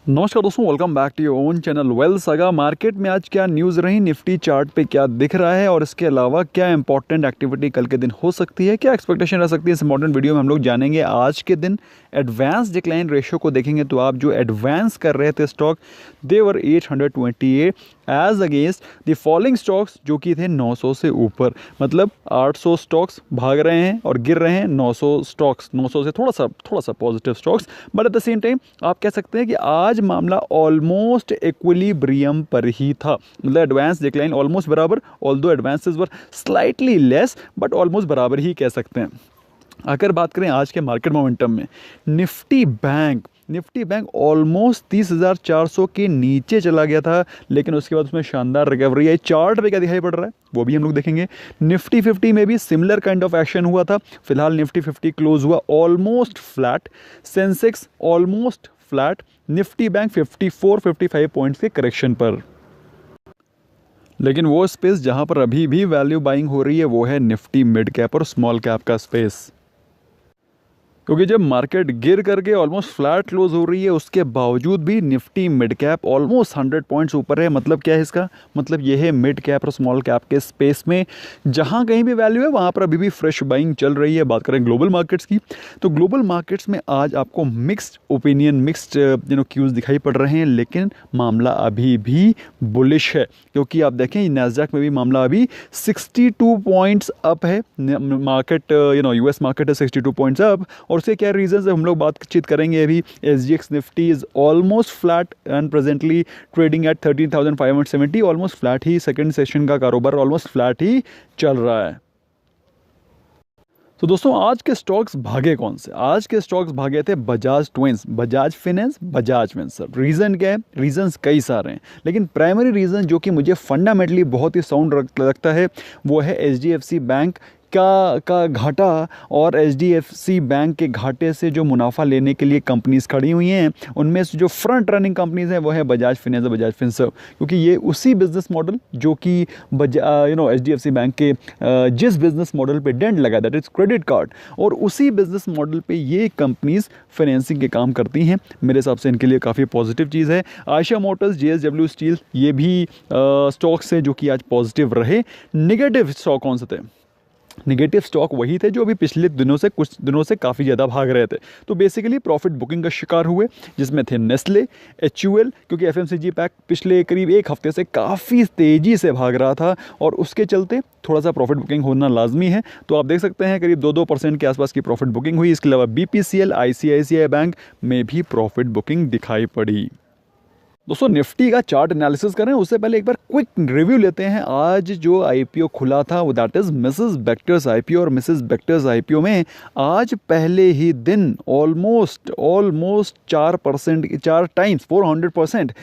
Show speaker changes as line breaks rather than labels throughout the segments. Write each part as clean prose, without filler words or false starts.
नमस्कार दोस्तों, welcome back to your own channel वेल सागा। मार्केट में आज क्या न्यूज़ रही, निफ्टी चार्ट पे क्या दिख रहा है और इसके अलावा क्या इंपॉर्टेंट एक्टिविटी कल के दिन हो सकती है, क्या एक्सपेक्टेशन रह सकती है, इस इंपॉर्टेंट वीडियो में हम लोग जानेंगे। आज के दिन एडवांस डिक्लाइन रेशियो को देखेंगे तो आप जो एडवांस कर रहे थे stock, they were 828 as against the falling stocks जो कि थे 900 से ऊपर। मतलब 800 स्टॉक्स भाग रहे हैं और गिर रहे हैं 900 स्टॉक्स, 900 से थोड़ा सा positive stocks. But at the same time आप कह सकते हैं कि आज मामला ऑलमोस्ट इक्विलिब्रियम पर ही था। मतलब एडवांस डिक्लाइन ऑलमोस्ट बराबर, although advances were slightly less but almost बराबर ही कह सकते हैं। अगर बात करें आज के मार्केट मोमेंटम में, निफ्टी बैंक ऑलमोस्ट 30,400 के नीचे चला गया था, लेकिन उसके बाद उसमें शानदार रिकवरी है। चार्ट पे क्या दिखाई पड़ रहा है वो भी हम लोग देखेंगे। निफ्टी 50 में भी सिमिलर काइंड ऑफ एक्शन हुआ था। फिलहाल निफ्टी 50 क्लोज हुआ almost flat, Sensex almost flat, Nifty bank 54-55 points के करेक्शन पर। लेकिन वो स्पेस जहां पर अभी भी वैल्यू बाइंग हो रही है वो है निफ्टी मिड कैप और स्मॉल कैप का स्पेस। क्योंकि जब मार्केट गिर करके ऑलमोस्ट फ्लैट क्लोज हो रही है, उसके बावजूद भी Nifty mid cap almost 100 points ऊपर है। मतलब क्या है इसका मतलब, ये है मिड कैप और स्मॉल कैप के स्पेस में जहां कहीं भी वैल्यू है वहां पर अभी भी फ्रेश बाइंग चल रही है। बात करें ग्लोबल मार्केट्स की, तो ग्लोबल मार्केट्स में आज आपको मिक्स्ड ओपिनियन, मिक्स्ड क्यूज दिखाई पड़ रहे हैं, लेकिन मामला अभी भी बुलिश है। क्योंकि आप देखें नैस्डैक में भी मामला अभी 62 पॉइंट्स अप है। मार्केट यूएस मार्केट है 62 पॉइंट्स अप। और उसके क्या रीजंस है हम लोग बातचीत करेंगे। अभी SGX Nifty is almost flat and presently trading at 13,570, almost flat he. Second session का कारोबार ऑलमोस्ट फ्लैट ही चल रहा है। तो दोस्तों आज के स्टॉक्स भागे कौन से? आज के स्टॉक्स भागे थे Bajaj twins, Bajaj finance, Bajaj Finserv. Reason क्या है? रीजंस कई सारे हैं, लेकिन प्राइमरी रीज़न जो कि मुझे फंडामेंटली बहुत ही साउंड लगता है वो है HDFC बैंक का घाटा। और HDFC बैंक के घाटे से जो मुनाफा लेने के लिए कंपनीज खड़ी हुई हैं, उनमें से जो फ्रंट रनिंग कंपनीज हैं वो है बजाज फाइनेंस और बजाज फिनसर्व। क्योंकि ये उसी बिजनेस मॉडल जो कि HDFC बैंक के जिस बिजनेस मॉडल पे डेंट लगा, दैट इज क्रेडिट कार्ड, और उसी बिजनेस मॉडल पे ये कंपनीज फाइनेंसिंग के काम करती हैं। मेरे हिसाब से इनके लिए काफ़ी पॉजिटिव चीज़ है। आयशा मोटर्स, JSW स्टील, ये भी स्टॉक्स है जो कि आज पॉजिटिव रहे। निगेटिव स्टॉक कौन से थे? निगेटिव स्टॉक वही थे जो अभी पिछले कुछ दिनों से काफ़ी ज़्यादा भाग रहे थे। तो बेसिकली प्रॉफिट बुकिंग का शिकार हुए, जिसमें थे नेस्ले, HUL, क्योंकि FMCG पैक पिछले करीब एक हफ्ते से काफ़ी तेज़ी से भाग रहा था और उसके चलते थोड़ा सा प्रॉफिट बुकिंग होना लाजमी है। तो आप देख सकते हैं करीब 2% के आसपास की प्रॉफिट बुकिंग हुई। इसके अलावा BPCL, ICICI बैंक में भी प्रॉफिट बुकिंग दिखाई पड़ी। दोस्तों निफ्टी का चार्ट एनालिसिस करें उससे पहले एक बार क्विक रिव्यू लेते हैं। आज जो IPO खुला था वो that is Mrs Bector's IPO, और मिसेस बेक्टर्स IPO में आज पहले ही दिन almost 4 times 400%,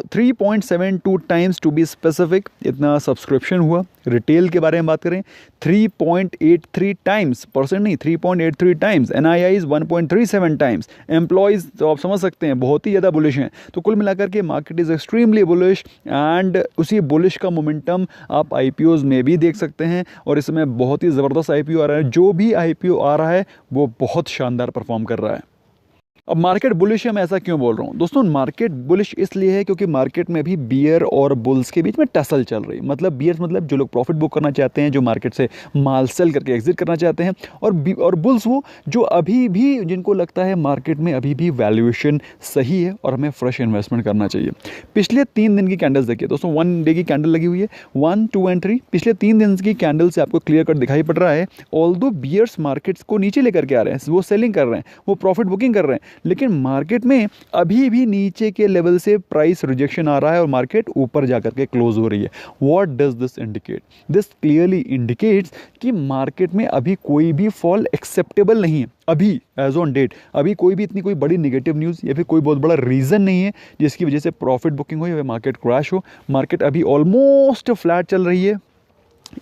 3.72 times to be specific, इतना सब्सक्रिप्शन हुआ। रिटेल के बारे में बात करें 3.83 टाइम्स, परसेंट नहीं 3.83 टाइम्स। NII 1.37 times. एम्प्लॉयज़ तो आप समझ सकते हैं बहुत ही ज़्यादा बुलिश हैं। तो कुल मिलाकर के market is extremely bullish, and उसी बुलिश का मोमेंटम आप IPOs में भी देख सकते हैं। और इसमें बहुत ही ज़बरदस्त IPO आ रहा है। जो भी IPO आ रहा है वो बहुत शानदार परफॉर्म कर रहा है। अब मार्केट बुलिश है, मैं ऐसा क्यों बोल रहा हूँ दोस्तों? मार्केट बुलिश इसलिए है क्योंकि मार्केट में भी बियर और बुल्स के बीच में टसल चल रही है। मतलब बियर्स मतलब जो लोग प्रॉफिट बुक करना चाहते हैं, जो मार्केट से माल सेल करके एग्जिट करना चाहते हैं, और बुल्स वो जो अभी भी जिनको लगता है मार्केट में अभी भी वैल्यूएशन सही है और हमें फ्रेश इन्वेस्टमेंट करना चाहिए। पिछले 3 दिन की कैंडल्स देखिए दोस्तों, 1 डे की कैंडल लगी हुई है, 1, 2 एंड 3। पिछले 3 दिन की कैंडल से आपको क्लियर कट दिखाई पड़ रहा है। ऑल्दो बियर्स मार्केट्स को नीचे लेकर के आ रहे हैं, वो सेलिंग कर रहे हैं, वो प्रॉफिट बुकिंग कर रहे हैं, लेकिन मार्केट में अभी भी नीचे के लेवल से प्राइस रिजेक्शन आ रहा है और मार्केट ऊपर जाकर के क्लोज हो रही है। What does this indicate? This clearly indicates कि मार्केट में अभी कोई भी फॉल एक्सेप्टेबल नहीं है। अभी एज ऑन डेट अभी कोई भी इतनी कोई बड़ी नेगेटिव न्यूज़ या फिर कोई बहुत बड़ा रीज़न नहीं है जिसकी वजह से प्रॉफिट बुकिंग हो या फिर मार्केट क्रैश हो। मार्केट अभी ऑलमोस्ट फ्लैट चल रही है।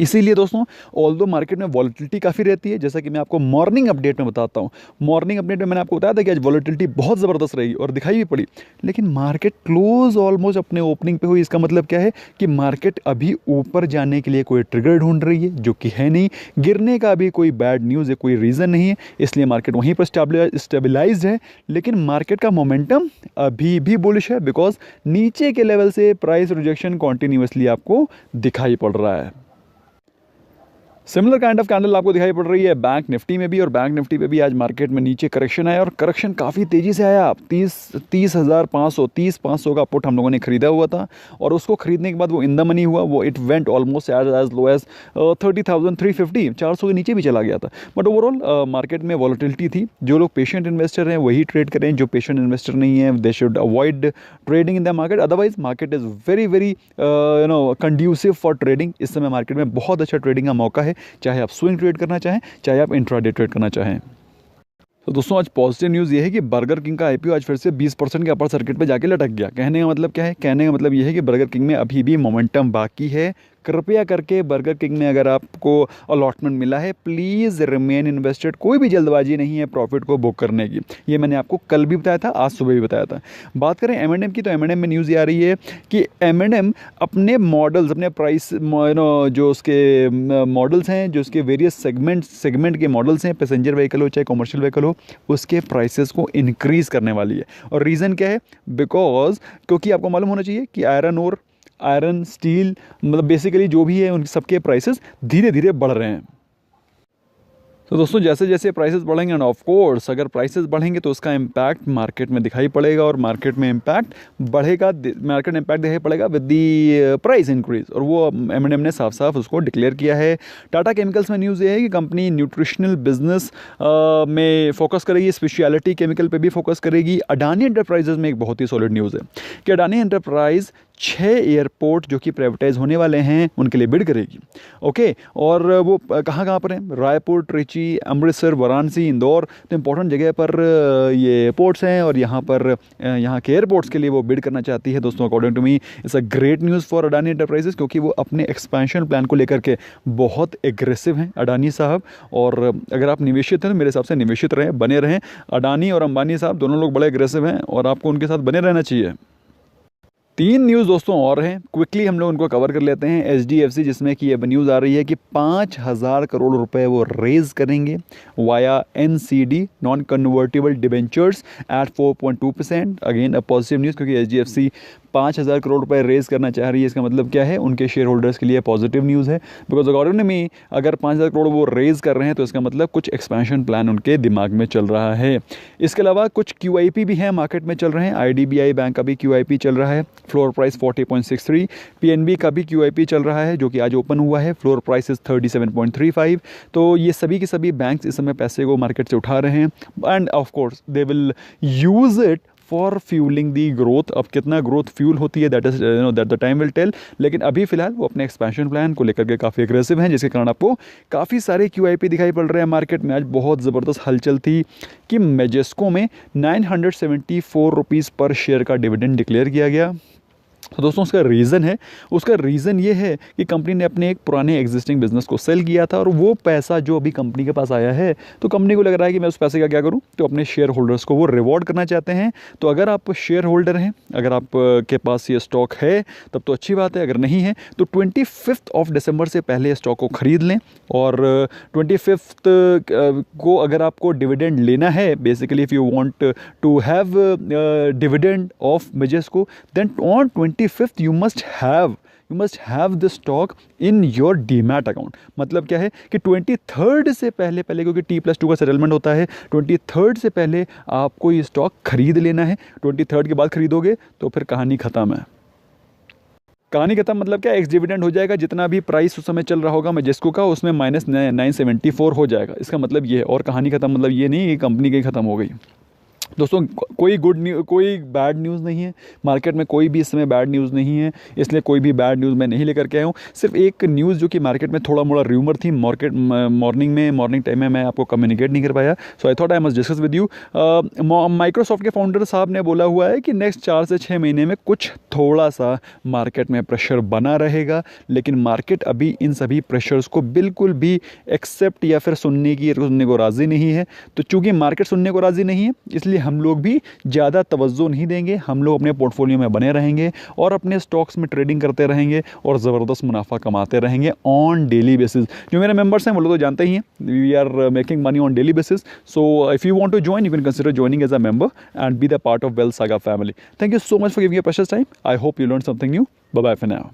इसीलिए दोस्तों ऑल्दो मार्केट में वॉलेटिलिटी काफ़ी रहती है, जैसा कि मैं आपको मॉर्निंग अपडेट में बताता हूँ। मॉर्निंग अपडेट में मैंने आपको बताया था कि आज वॉलेटिलिटी बहुत ज़बरदस्त रहेगी और दिखाई भी पड़ी, लेकिन मार्केट क्लोज ऑलमोस्ट अपने ओपनिंग पे हुई। इसका मतलब क्या है कि मार्केट अभी ऊपर जाने के लिए कोई ट्रिगर ढूंढ रही है, जो कि है नहीं। गिरने का अभी कोई बैड न्यूज़ है, कोई रीज़न नहीं है, इसलिए मार्केट वहीं पर स्टेबलाइज्ड है। लेकिन मार्केट का मोमेंटम अभी भी बुलिश है, बिकॉज नीचे के लेवल से प्राइस रिजेक्शन कॉन्टिन्यूसली आपको दिखाई पड़ रहा है। सिमिलर काइंड ऑफ कैंडल आपको दिखाई पड़ रही है बैंक निफ्टी में भी, और बैंक निफ्टी पे भी आज मार्केट में नीचे करेक्शन आया और करेक्शन काफ़ी तेज़ी से आया। 30,500 का पुट हम लोगों ने खरीदा हुआ था और उसको खरीदने के बाद वो इन द मनी हुआ। वो it went almost as low as 30,350, 400 के नीचे भी चला गया था। बट ओवरऑल मार्केट में वॉलेटिलिटी थी। जो लोग पेशेंट इन्वेस्टर हैं वही ट्रेड करें, जो पेशेंट इन्वेस्टर नहीं है they should avoid trading in the market. Otherwise market is very very conducive for trading. इस समय मार्केट में बहुत अच्छा ट्रेडिंग का मौका है, चाहे आप स्विंग ट्रेड करना चाहें, चाहे आप इंट्राडे ट्रेड करना चाहें। तो दोस्तों आज पॉजिटिव न्यूज़ ये है कि बर्गर किंग का आईपीओ आज फिर से 20% के अपर सर्किट पे जाके लटक गया। कहने का मतलब क्या है? कहने का मतलब ये है कि बर्गर किंग में अभी भी मोमेंटम बाकी है। कृपया करके बर्गर किंग में अगर आपको अलॉटमेंट मिला है, प्लीज़ रिमेन इन्वेस्टेड। कोई भी जल्दबाजी नहीं है प्रॉफिट को बुक करने की। ये मैंने आपको कल भी बताया था, आज सुबह भी बताया था। बात करें M&M की, तो M&M में न्यूज़ ये आ रही है कि M&M अपने मॉडल्स, अपने प्राइस जो उसके मॉडल्स हैं, जो उसके वेरियस सेगमेंट के मॉडल्स हैं, पैसेंजर व्हीकल हो चाहे कमर्शियल व्हीकल हो, उसके प्राइसेस को इंक्रीज़ करने वाली है। और रीज़न क्या है? बिकॉज क्योंकि आपको मालूम होना चाहिए कि आयरन स्टील मतलब बेसिकली जो भी है उन सबके प्राइसेस धीरे धीरे बढ़ रहे हैं। तो दोस्तों जैसे जैसे प्राइसेस बढ़ेंगे, एंड ऑफ कोर्स अगर प्राइसेस बढ़ेंगे तो उसका इम्पैक्ट मार्केट में दिखाई पड़ेगा, और मार्केट में इम्पैक्ट बढ़ेगा, मार्केट इम्पैक्ट दिखाई पड़ेगा विद दी प्राइस इंक्रीज, और वो M&M ने साफ साफ उसको डिक्लेयर किया है। टाटा केमिकल्स में न्यूज़ ये है कि कंपनी न्यूट्रिशनल बिजनेस में फोकस करेगी, स्पेशलिटी केमिकल पे भी फोकस करेगी। अडानी एंटरप्राइजेज में एक बहुत ही सॉलिड न्यूज़ है कि अडानी एंटरप्राइज 6 एयरपोर्ट जो कि प्राइवेटाइज होने वाले हैं उनके लिए बिड करेगी। ओके, और वो कहाँ पर हैं? रायपुर, ट्रिची, अमृतसर, वाराणसी, इंदौर। तो इंपॉर्टेंट जगह पर ये पोर्ट्स हैं, और यहाँ के एयरपोर्ट्स के लिए वो बिड करना चाहती है। दोस्तों according to me it's a great news for Adani enterprises, क्योंकि वो अपने एक्सपेंशन प्लान को लेकर के बहुत एग्रेसिव हैं अडानी साहब। और अगर आप निवेशित हैं तो मेरे हिसाब से निवेशित रहें, बने रहें। अडानी और अंबानी साहब दोनों लोग बड़े एग्रेसिव हैं और आपको उनके साथ बने रहना चाहिए। 3 न्यूज़ दोस्तों और हैं, क्विकली हम लोग उनको कवर कर लेते हैं। HDFC, जिसमें कि ये न्यूज़ आ रही है कि 5,000 करोड़ रुपए वो रेज करेंगे via NCD, non convertible debentures at 4.2%। Again a positive news, क्योंकि HDFC 5,000 करोड़ रुपए रेज करना चाह रही है। इसका मतलब क्या है? उनके शेयर होल्डर्स के लिए पॉजिटिव न्यूज़ है, बिकॉज अकॉर्डिंग टू मी अगर 5,000 करोड़ वो रेज कर रहे हैं तो इसका मतलब कुछ एक्सपेंशन प्लान उनके दिमाग में चल रहा है। इसके अलावा कुछ QIP भी हैं मार्केट में चल रहे हैं। IDBI बैंक का भी QIP चल रहा है, फ्लोर प्राइस 40.63। PNB का भी QIP चल रहा है जो कि आज ओपन हुआ है, फ्लोर प्राइस 37.35। तो ये सभी के सभी बैंक्स इस समय पैसे को मार्केट से उठा रहे हैं, and of course they will use it for fuelling the growth. अब कितना ग्रोथ फ्यूल होती है that the time will tell, लेकिन अभी फिलहाल वो अपने एक्सपेंशन प्लान को लेकर के काफ़ी एग्रेसिव हैं, जिसके कारण आपको काफ़ी सारे QIP दिखाई पड़ रहे हैं मार्केट में। आज बहुत ज़बरदस्त हलचल थी कि मेजेस्को में 974 रुपीज़ पर शेयर का डिविडेंड डिक्लेयर किया गया। तो दोस्तों उसका रीज़न ये है कि कंपनी ने अपने एक पुराने एग्जिस्टिंग बिजनेस को सेल किया था, और वो पैसा जो अभी कंपनी के पास आया है, तो कंपनी को लग रहा है कि मैं उस पैसे का क्या करूं, तो अपने शेयर होल्डर्स को वो रिवॉर्ड करना चाहते हैं। तो अगर आप शेयर होल्डर हैं, अगर आप के पास ये स्टॉक है तब तो अच्छी बात है, अगर नहीं है तो 25 दिसंबर से पहले स्टॉक को खरीद लें। और 25 को अगर आपको डिविडेंड लेना है, basically if you want to have dividend of Majesco, then on 25th you must have the stock in your demat account. मतलब क्या है कि 23rd से पहले क्योंकि T+2 का सेटलमेंट होता है, 23rd से पहले आपको ये स्टॉक खरीद लेना है। 23rd के बाद खरीदोगे तो फिर कहानी ख़त्म है। कहानी खत्म मतलब क्या? एक्स डिविडेंड हो जाएगा, जितना भी प्राइस उस समय चल रहा होगा मेजेस्को का उसमें -974 हो जाएगा। इसका मतलब ये है, और कहानी खत्म मतलब ये नहीं कि कंपनी की ख़त्म हो गई। दोस्तों कोई बैड न्यूज़ नहीं है मार्केट में, कोई भी इस समय बैड न्यूज़ नहीं है, इसलिए कोई भी बैड न्यूज़ मैं नहीं लेकर के आया हूँ। सिर्फ एक न्यूज़ जो कि मार्केट में थोड़ा मोड़ा र्यूमर थी, मॉर्निंग टाइम में मैं आपको कम्युनिकेट नहीं कर पाया, so I thought I must discuss with you. Microsoft के फाउंडर साहब ने बोला हुआ है कि नेक्स्ट 4 से 6 महीने में कुछ थोड़ा सा मार्केट में प्रेशर बना रहेगा, लेकिन मार्केट अभी इन सभी प्रेशर्स को बिल्कुल भी एक्सेप्ट या फिर सुनने को राज़ी नहीं है। तो चूंकि मार्केट सुनने को राज़ी नहीं है, इसलिए हम लोग भी ज़्यादा तवज्जो नहीं देंगे, हम लोग अपने पोर्टफोलियो में बने रहेंगे और अपने स्टॉक्स में ट्रेडिंग करते रहेंगे और ज़बरदस्त मुनाफा कमाते रहेंगे ऑन डेली बेसिस। जो मेरे मेंबर्स हैं वो लोग तो जानते ही हैं, we are making money on daily basis. So if you want to join, you can consider joining as a member and be the part of Wealth Saga family. Thank you so much for giving your precious time. I hope you learned something new. Bye bye for now.